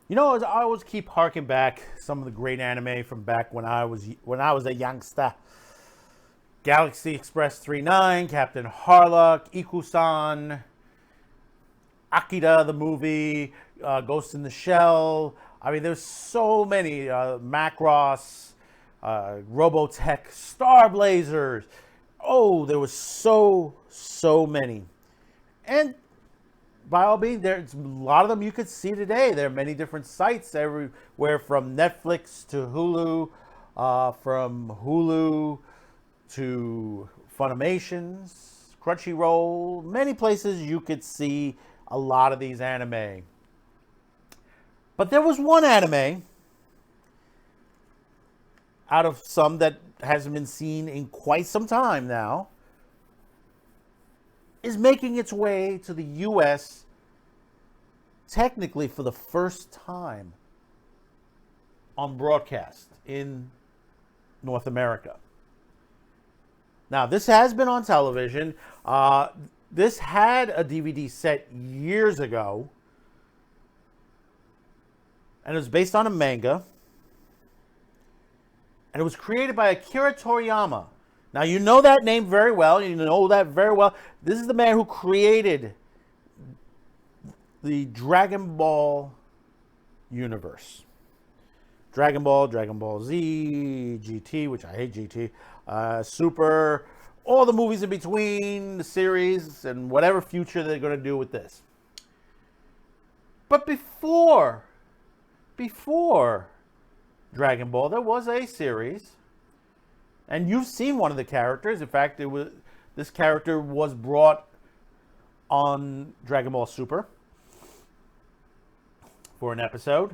You know, I always keep harking back some of the great anime from back when I was a youngster. Galaxy Express 39, Captain Harlock, Ikusan, Akira the movie, Ghost in the Shell. I mean, there's so many. Macross, Robotech, Star Blazers. Oh, there was so many. And by all means, there's a lot of them you could see today. There are many different sites everywhere from Netflix to Hulu, from Hulu to Funimations, Crunchyroll, many places you could see a lot of these anime. But there was one anime out of some that hasn't been seen in quite some time now, is making its way to the U.S. technically for the first time on broadcast in North America. Now, this has been on television. This had a DVD set years ago, and it was based on a manga, and it was created by Akira Toriyama. Now, you know that name very well. You know that very well. This is the man who created the Dragon Ball universe. Dragon Ball, Dragon Ball Z, GT, which I hate GT, Super, all the movies in between, the series, and whatever future they're going to do with this. But before Dragon Ball, there was a series. And you've seen one of the characters. In fact, this character was brought on Dragon Ball Super for an episode.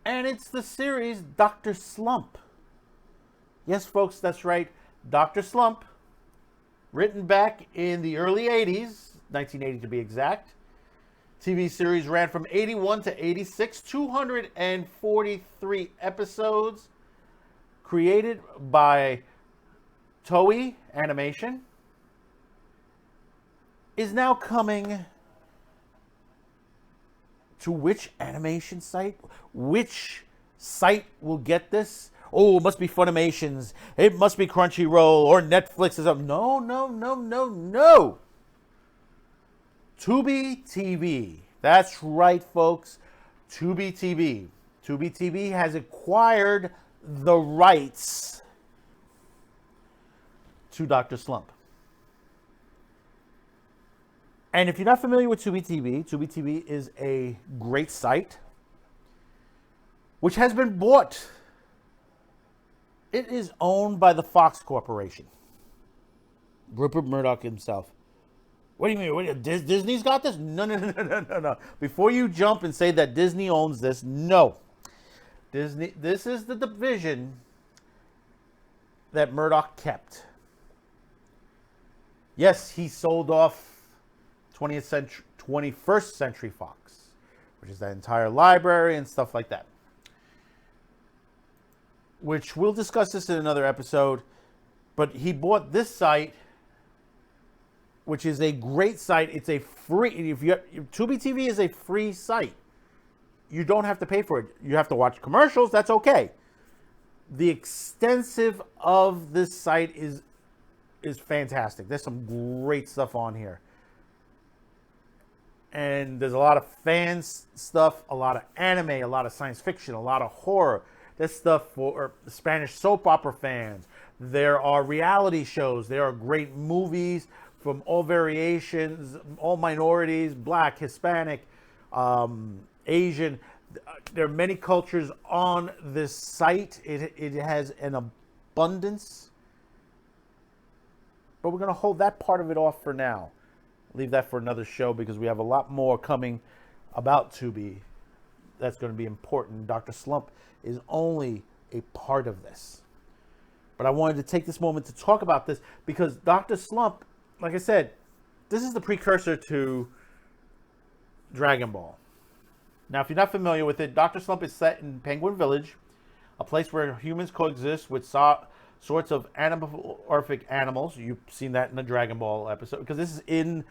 And it's the series Dr. Slump. Yes, folks, that's right. Dr. Slump, written back in the early 80s, 1980 to be exact. TV series ran from 81 to 86, 243 episodes. Created by Toei Animation, is now coming to which animation site? Which site will get this? Oh, it must be Funimations. It must be Crunchyroll or Netflix. No. Tubi TV. That's right, folks. Tubi TV. Tubi TV has acquired the rights to Dr. Slump. And if you're not familiar with Tubi TV is a great site which has been bought. It is owned by the Fox Corporation. Rupert Murdoch himself. What do you mean? Disney's got this? No. Before you jump and say that Disney owns this, no. Disney. This is the division that Murdoch kept. Yes, he sold off 21st Century Fox, which is that entire library and stuff like that. Which we'll discuss this in another episode. But he bought this site, which is a great site. It's a free. Tubi TV is a free site. You don't have to pay for it. You have to watch commercials. That's okay. The extensive of this site is fantastic. There's some great stuff on here. And there's a lot of fans stuff, a lot of anime, a lot of science fiction, a lot of horror. There's stuff for Spanish soap opera fans. There are reality shows. There are great movies from all variations, all minorities, Black, Hispanic, Asian. There are many cultures on this site. It has an abundance. But we're going to hold that part of it off for now. Leave that for another show because we have a lot more coming about Tubi that's going to be important. Dr. Slump is only a part of this. But I wanted to take this moment to talk about this because Dr. Slump, like I said, this is the precursor to Dragon Ball. Now, if you're not familiar with it, Dr. Slump is set in Penguin Village, a place where humans coexist with sorts of anamorphic animals. You've seen that in the Dragon Ball episode, because this is in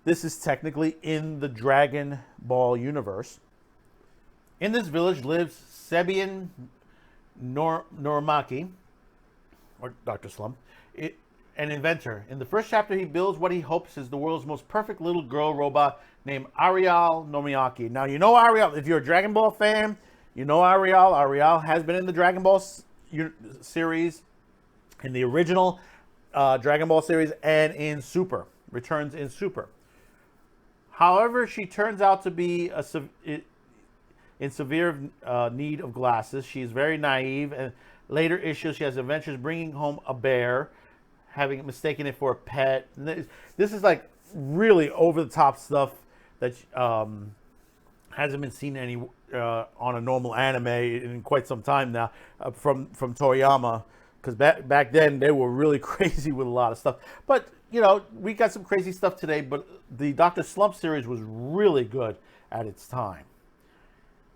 this is technically in the Dragon Ball universe. In this village lives Sebian Norimaki, or Dr. Slump, an inventor. In the first chapter, he builds what he hopes is the world's most perfect little girl robot named Ariel Nomiaki. Now, you know Ariel. If you're a Dragon Ball fan, you know Ariel. Ariel has been in the Dragon Ball series, in the original Dragon Ball series, and in Super. Returns in Super. However, she turns out to be in severe need of glasses. She is very naive, and later issues she has adventures bringing home a bear, having mistaken it for a pet. This is like really over the top stuff that hasn't been seen any on a normal anime in quite some time now from Toriyama, because back then they were really crazy with a lot of stuff. But you know, we got some crazy stuff today, but the Dr. Slump series was really good at its time.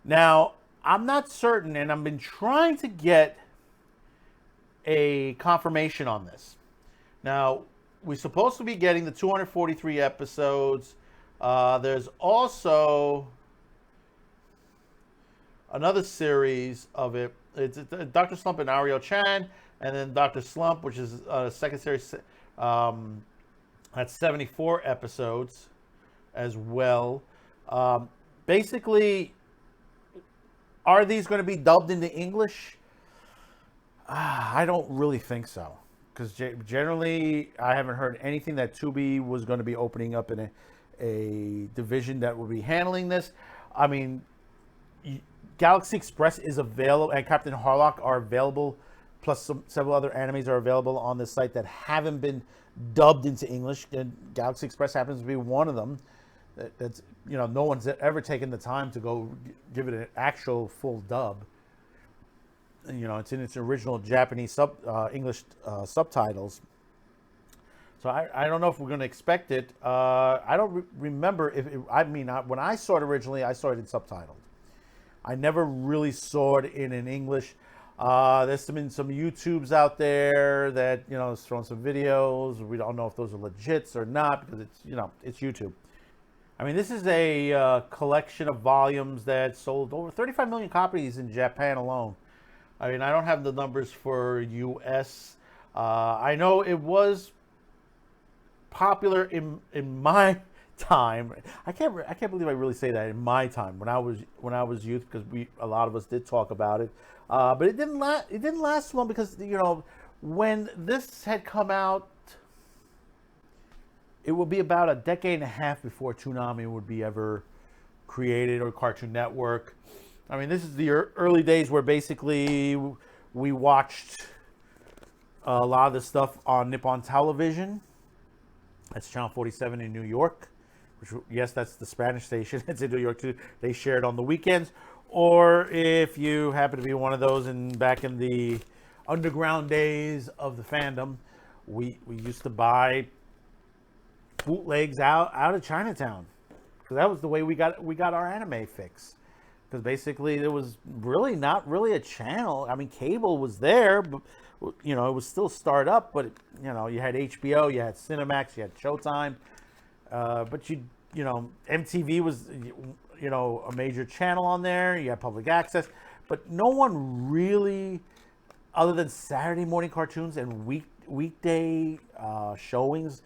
Now, I'm not certain, and I've been trying to get a confirmation on this. Now, we're supposed to be getting the 243 episodes. There's also another series of it. It's Dr. Slump and Ariel Chan, and then Dr. Slump, which is a second series. That's 74 episodes as well. Basically, are these going to be dubbed into English? I don't really think so. Because generally, I haven't heard anything that Tubi was going to be opening up in a division that would be handling this. I mean, Galaxy Express is available, and Captain Harlock are available, plus several other animes are available on this site that haven't been dubbed into English. And Galaxy Express happens to be one of them. That's, you know, no one's ever taken the time to go give it an actual full dub. You know, it's in its original Japanese English subtitles. So I don't know if we're going to expect it. I don't remember if it, I mean, when I saw it originally, I saw it in subtitled. I never really saw it in English. There's been some YouTubes out there that, you know, is throwing some videos. We don't know if those are legits or not, because it's, you know, it's YouTube. I mean, this is a collection of volumes that sold over 35 million copies in Japan alone. I mean, I don't have the numbers for US. I know it was popular in my time. I can't believe I really say that, in my time when I was youth, because a lot of us did talk about it. But it didn't last long, because, you know, when this had come out, it would be about a decade and a half before Toonami would be ever created, or Cartoon Network. I mean, this is the early days where basically we watched a lot of the stuff on Nippon Television. That's Channel 47 in New York. Which, yes, that's the Spanish station. It's in New York too. They share it on the weekends. Or if you happen to be one of those, and back in the underground days of the fandom, we used to buy bootlegs out of Chinatown, because that was the way we got our anime fix. Because basically there was really not really a channel. I mean, cable was there, but, you know, it was still start up. But, you know, you had HBO, you had Cinemax, you had Showtime. But you know, MTV was, you know, a major channel on there. You had public access. But no one really, other than Saturday morning cartoons and weekday showings,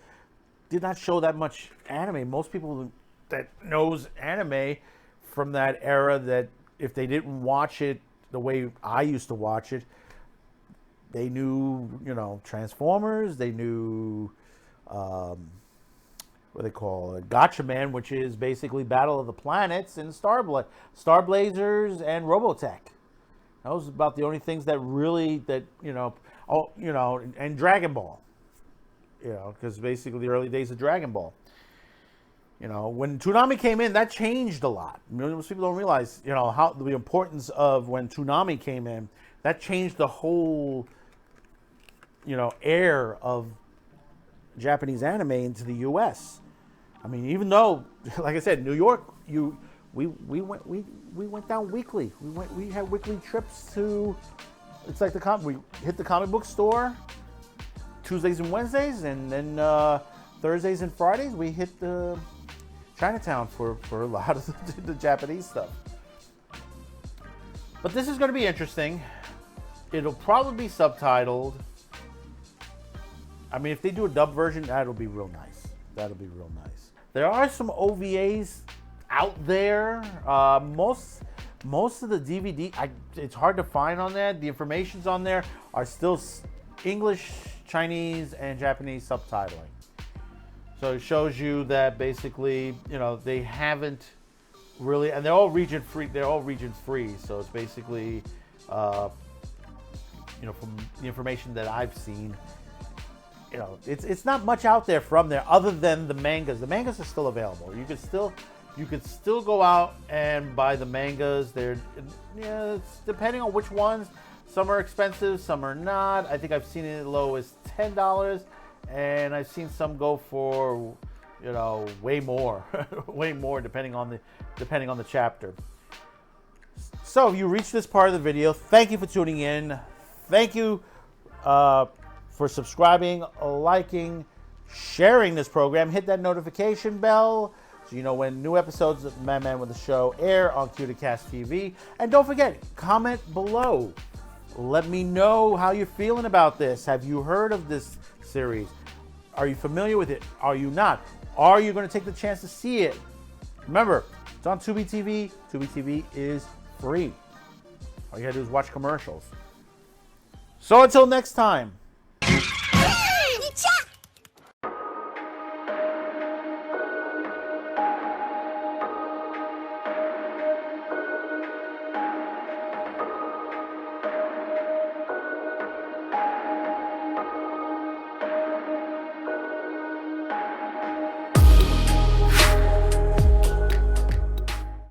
did not show that much anime. Most people that knows anime from that era, that if they didn't watch it the way I used to watch it, they knew, you know, Transformers, they knew what they call it, Gotcha Man, which is basically Battle of the Planets, and Star Blazers and Robotech. That was about the only things that really, that, you know, and Dragon Ball. You know, because basically the early days of Dragon Ball. You know, when Toonami came in, that changed a lot. Most people don't realize, you know, how the importance of when Toonami came in. That changed the whole, you know, air of Japanese anime into the U.S. I mean, even though, like I said, New York, we went down weekly. We had weekly trips to. It's like we hit the comic book store Tuesdays and Wednesdays, and then Thursdays and Fridays we hit the Chinatown for a lot of the Japanese stuff. But this is going to be interesting. It'll probably be subtitled. I mean, if they do a dub version, that'll be real nice. That'll be real nice. There are some OVAs out there. Most of the DVD, it's hard to find on there. The information's on there are still English, Chinese, and Japanese subtitling. So it shows you that basically, you know, they haven't really, and they're all region free. They're all region free. So it's basically, you know, from the information that I've seen, you know, it's not much out there from there other than the mangas. The mangas are still available. You could still go out and buy the mangas. They're, yeah, it's depending on which ones. Some are expensive, some are not. I think I've seen it as low as $10, and I've seen some go for, you know, way more, way more depending on the chapter. So if you reached this part of the video, thank you for tuning in. Thank you for subscribing, liking, sharing this program. Hit that notification bell so you know when new episodes of Man Man with the Show air on Cast TV. And don't forget, comment below. Let me know how you're feeling about this. Have you heard of this series? Are you familiar with it? Are you not? Are you going to take the chance to see it? Remember, it's on Tubi TV. Tubi TV is free. All you got to do is watch commercials. So until next time.